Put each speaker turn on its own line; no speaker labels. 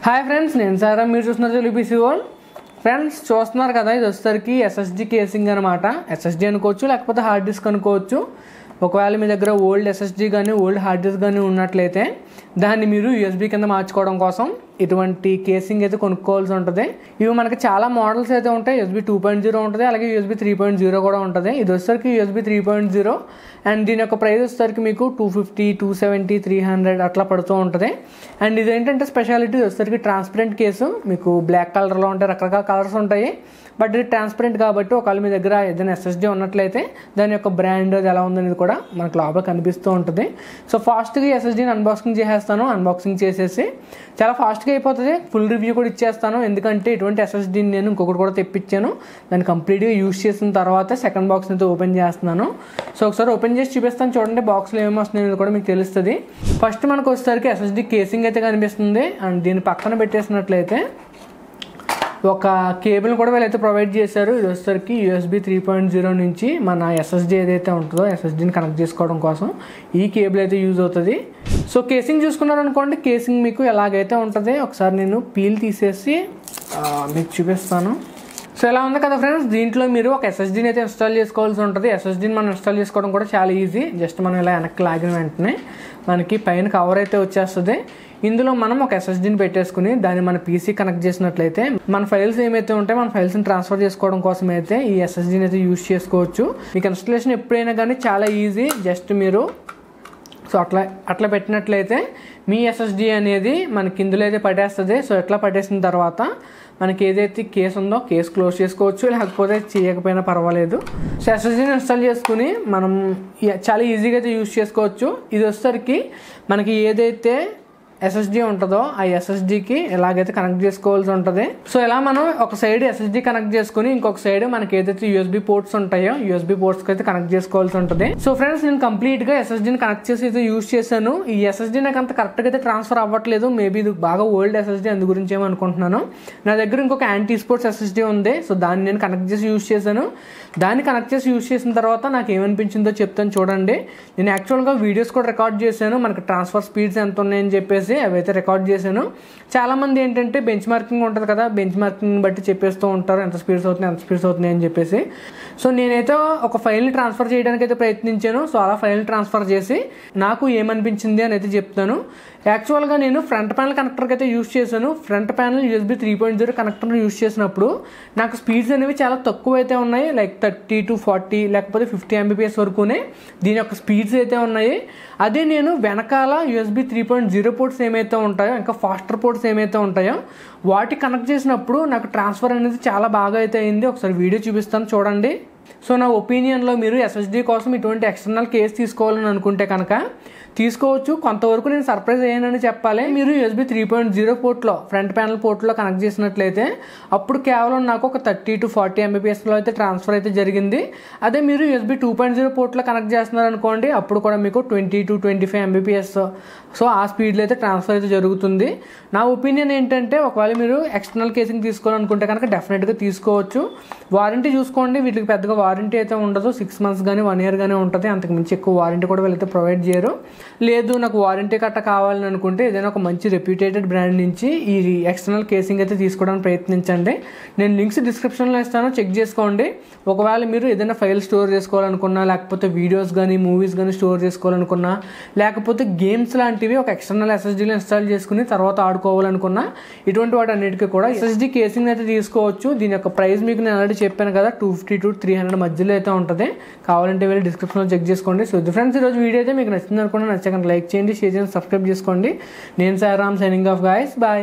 Hi friends, నేను సారా. మీరు చూస్తున్నారు తెలుగుపీసీ వరల్డ్. ఫ్రెండ్స్ చూస్తున్నారు కదా, ఇది వచ్చేసరికి ఎస్ఎస్డి కేసింగ్ అనమాట. ఎస్ఎస్డి అనుకోవచ్చు, లేకపోతే హార్డ్ డిస్క్ అనుకోవచ్చు. ఒకవేళ మీ దగ్గర ఓల్డ్ ఎస్ఎస్డి కానీ ఓల్డ్ హార్డ్ డిస్క్ కానీ ఉన్నట్లయితే దాన్ని మీరు యూఎస్బీ కింద మార్చుకోవడం కోసం ఇటువంటి కేసింగ్ అయితే కొనుక్కోవాల్సి ఉంటుంది. ఇవి మనకి చాలా మోడల్స్ అయితే ఉంటాయి. యూఎస్బీ 2.0 ఉంటుంది, అలాగే యూఎస్బీ 3.0 కూడా ఉంటుంది. ఇది వచ్చేసరికి యూఎస్బీ 3.0 అండ్ దీని యొక్క ప్రైస్ వచ్చేసరికి మీకు $250, $270, $300 అట్లా పడుతూ ఉంటుంది. అండ్ ఇదేంటంటే స్పెషాలిటీ వచ్చేసరికి ట్రాన్స్పరెంట్ కేసు. మీకు బ్లాక్ కలర్లో ఉంటాయి, రకరకాల కలర్స్ ఉంటాయి. బట్ ఇది ట్రాన్స్పరెంట్ కాబట్టి ఒకవేళ మీ దగ్గర ఏదైనా ఎస్ఎస్డి ఉన్నట్లయితే దాని యొక్క బ్రాండ్ అది ఎలా ఉందనేది కూడా మనకు లోపల కనిపిస్తూ ఉంటుంది. సో ఫాస్ట్గా ఎస్ఎస్డిని అన్బాక్సింగ్ చేసేస్తాను. అన్బాక్సింగ్ చేసేసి చాలా ఫాస్ట్గా అయిపోతుంది. ఫుల్ రివ్యూ కూడా ఇచ్చేస్తాను, ఎందుకంటే ఇటువంటి ఎస్ఎస్డిని నేను ఇంకొకటి కూడా తెప్పించాను. దాన్ని కంప్లీట్గా యూజ్ చేసిన తర్వాత సెకండ్ బాక్స్ అయితే ఓపెన్ చేస్తున్నాను. సో ఒకసారి ఓపెన్ చేసి చూపిస్తాను, చూడండి బాక్స్లో ఏమి వస్తుంది అనేది కూడా మీకు తెలుస్తుంది. ఫస్ట్ మనకు వచ్చేసరికి ఎస్ఎస్డి కేసింగ్ అయితే కనిపిస్తుంది. అండ్ దీన్ని పక్కన పెట్టేసినట్లయితే ఒక కేబుల్ కూడా వీళ్ళైతే ప్రొవైడ్ చేశారు. ఇది వచ్చేసరికి యూఎస్బీ 3.0 నుంచి మన ఎస్ఎస్డి ఏదైతే ఉంటుందో ఎస్ఎస్డిని కనెక్ట్ చేసుకోవడం కోసం ఈ కేబుల్ అయితే యూజ్ అవుతుంది. సో కేసింగ్ చూసుకున్నారనుకోండి, కేసింగ్ మీకు ఎలాగైతే ఉంటుంది ఒకసారి నేను పీల్ తీసేసి మీకు చూపిస్తాను. సో ఎలా ఉంది కదా ఫ్రెండ్స్, దీంట్లో మీరు ఒక ఎస్ఎస్డిని అయితే ఇన్స్టాల్ చేసుకోవాల్సి ఉంటుంది. ఎస్ఎస్డిని మనం ఇన్స్టాల్ చేసుకోవడం కూడా చాలా ఈజీ. జస్ట్ మనం ఇలా వెనక్కి లాగిన వెంటనే మనకి పైన కవర్ అయితే వచ్చేస్తుంది. ఇందులో మనం ఒక ఎస్ఎస్డిని పెట్టేసుకుని దాన్ని మన పీసీ కనెక్ట్ చేసినట్లయితే మన ఫైల్స్ ఏమైతే ఉంటాయో మన ఫైల్స్ని ట్రాన్స్ఫర్ చేసుకోవడం కోసం అయితే ఈ ఎస్ఎస్డిని అయితే యూజ్ చేసుకోవచ్చు. మీకు ఇన్స్టాలేషన్ ఎప్పుడైనా కానీ చాలా ఈజీ. జస్ట్ మీరు సో అట్లా పెట్టినట్లయితే మీ ఎస్ఎస్డి అనేది మనకి ఇందులో అయితే పట్టేస్తుంది. సో ఎట్లా పట్టేసిన తర్వాత మనకి ఏదైతే కేసు ఉందో కేసు క్లోజ్ చేసుకోవచ్చు, లేకపోతే చేయకపోయినా పర్వాలేదు. సో ఎస్ఎస్డిని ఇన్స్టాల్ చేసుకుని మనం చాలా ఈజీగా అయితే యూజ్ చేసుకోవచ్చు. ఇది వచ్చేసరికి మనకి ఏదైతే ఎస్ఎస్డి ఉంటుందో ఆ ఎస్ఎస్డికి ఎలాగైతే కనెక్ట్ చేసుకోవాల్సి ఉంటుంది. సో ఇలా మనం ఒక సైడ్ ఎస్ఎస్డి కనెక్ట్ చేసుకుని ఇంకొక సైడ్ మనకి ఏదైతే యూఎస్బీ పోర్ట్స్ ఉంటాయో యూఎస్బీ పోర్ట్స్కి అయితే కనెక్ట్ చేసుకోవాల్సి ఉంటుంది. సో ఫ్రెండ్స్, నేను కంప్లీట్గా ఎస్ఎస్డిని కనెక్ట్ చేసి అయితే యూజ్ చేశాను. ఈ ఎస్ఎస్డి నాకు అంత కరెక్ట్గా అయితే ట్రాన్స్ఫర్ అవ్వట్లేదు. మేబీ ఇది బాగా ఓల్డ్ ఎస్ఎస్డి, అందు గురించి ఏమనుకుంటున్నాను. నా దగ్గర ఇంకొక యాంటీ స్పోర్ట్స్ ఎస్ఎస్డి ఉంది. సో దాన్ని నేను కనెక్ట్ చేసి యూజ్ చేశాను. దాన్ని కనెక్ట్ చేసి యూజ్ చేసిన తర్వాత నాకు ఏమనిపించిందో చెప్తాను చూడండి. నేను యాక్చువల్గా వీడియోస్ కూడా రికార్డ్ చేశాను, మనకి ట్రాన్స్ఫర్ స్పీడ్స్ ఎంత ఉన్నాయని చెప్పేసి అవైతే రికార్డ్ చేశాను. చాలామంది ఏంటంటే బెంచ్ మార్కింగ్ ఉంటుంది కదా, బెంచ్ మార్కింగ్ బట్టి చెప్పేస్తూ ఉంటారు ఎంత స్పీడ్స్ అవుతున్నాయి అని చెప్పేసి. సో నేనైతే ఒక ఫైల్ని ట్రాన్స్ఫర్ చేయడానికి అయితే ప్రయత్నించాను. సో అలా ఫైల్ని ట్రాన్స్ఫర్ చేసి నాకు ఏమనిపించింది అని అయితే చెప్తాను. యాక్చువల్గా నేను ఫ్రంట్ ప్యానల్ కనెక్టర్కి అయితే యూజ్ చేశాను. Front panel USB 3.0 connector use చేసినప్పుడు నాకు స్పీడ్స్ అనేవి చాలా తక్కువ అయితే ఉన్నాయి. లైక్ 30 to 40 లేకపోతే 50 Mbps వరకునే దీని యొక్క స్పీడ్స్ అయితే ఉన్నాయి. అదే నేను వెనకాల యూఎస్బీ 3.0 పోర్ట్స్ ఏమైతే ఉంటాయో, ఇంకా ఫాస్టర్ పోర్ట్స్ ఏమైతే ఉంటాయో వాటి కనెక్ట్ చేసినప్పుడు నాకు ట్రాన్స్ఫర్ అనేది చాలా బాగా అయితే అయింది. ఒకసారి వీడియో చూపిస్తాను చూడండి. సో నా ఒపీనియన్లో మీరు ఎస్ఎస్డి కోసం ఇటువంటి ఎక్స్టర్నల్ కేస్ తీసుకోవాలని అనుకుంటే కనుక తీసుకోవచ్చు. కొంతవరకు నేను సర్ప్రైజ్ అయ్యానని చెప్పాలి. మీరు యూఎస్బీ 3.0 పోర్ట్లో ఫ్రంట్ ప్యానల్ పోర్ట్లో కనెక్ట్ చేసినట్లయితే అప్పుడు కేవలం నాకు ఒక 30 to 40 Mbpsలో అయితే ట్రాన్స్ఫర్ అయితే జరిగింది. అదే మీరు యూఎస్బీ 2.0 పోర్ట్లో కనెక్ట్ చేస్తున్నారనుకోండి, అప్పుడు కూడా మీకు 20 to 25 Mbps సో ఆ స్పీడ్లో అయితే ట్రాన్స్ఫర్ అయితే జరుగుతుంది. నా ఒపీనియన్ ఏంటంటే ఒకవేళ మీరు ఎక్స్టర్నల్ కేసింగ్ తీసుకోవాలనుకుంటే కనుక డెఫినెట్గా తీసుకోవచ్చు. వారంటీ చూసుకోండి, వీటికి పెద్దగా వారంటీ అయితే ఉండదు. 6 months కానీ 1 year కానీ ఉంటుంది. అంతకు మించి ఎక్కువ వారంటీ కూడా వీళ్ళైతే ప్రొవైడ్ చేయరు. లేదు నాకు వారంటీ కట్ట కావాలని అనుకుంటే ఏదైనా ఒక మంచి రెప్యూటెడ్ బ్రాండ్ నుంచి ఈ ఎక్స్టర్నల్ కేసింగ్ అయితే తీసుకోవడానికి ప్రయత్నించండి. నేను లింక్స్ డిస్క్రిప్షన్లో ఇస్తాను, చెక్ చేసుకోండి. ఒకవేళ మీరు ఏదైనా ఫైల్ స్టోర్ చేసుకోవాలనుకున్నా, లేకపోతే వీడియోస్ కానీ మూవీస్ కానీ స్టోర్ చేసుకోవాలనుకున్నా, లేకపోతే గేమ్స్ లాంటివి ఒక ఎక్స్టర్నల్ ఎస్ఎస్డీలో ఇన్స్టాల్ చేసుకుని తర్వాత ఆడుకోవాలనుకున్నా, ఇటువంటి వాటి అన్నిటికీ కూడా ఎస్ఎస్డీ కేసింగ్ అయితే తీసుకోవచ్చు. దీని యొక్క ప్రైస్ మీకు నేను ఆల్రెడీ చెప్పాను కదా, $250 to $300 మధ్యలో అయితే ఉంటుంది. కావాలంటే వెళ్ళి డిస్క్రిప్షన్లో చెక్ చేసుకోండి. సో ఫ్రెండ్స్, ఈరోజు వీడియో అయితే మీకు నచ్చింది అనుకున్నా. నచ్చక లైక్ చేయండి, షేర్ చేయండి, సబ్స్క్రైబ్ చేసుకోండి. నేను సారామ్, సైనింగ్ ఆఫ్ గైస్, బాయ్.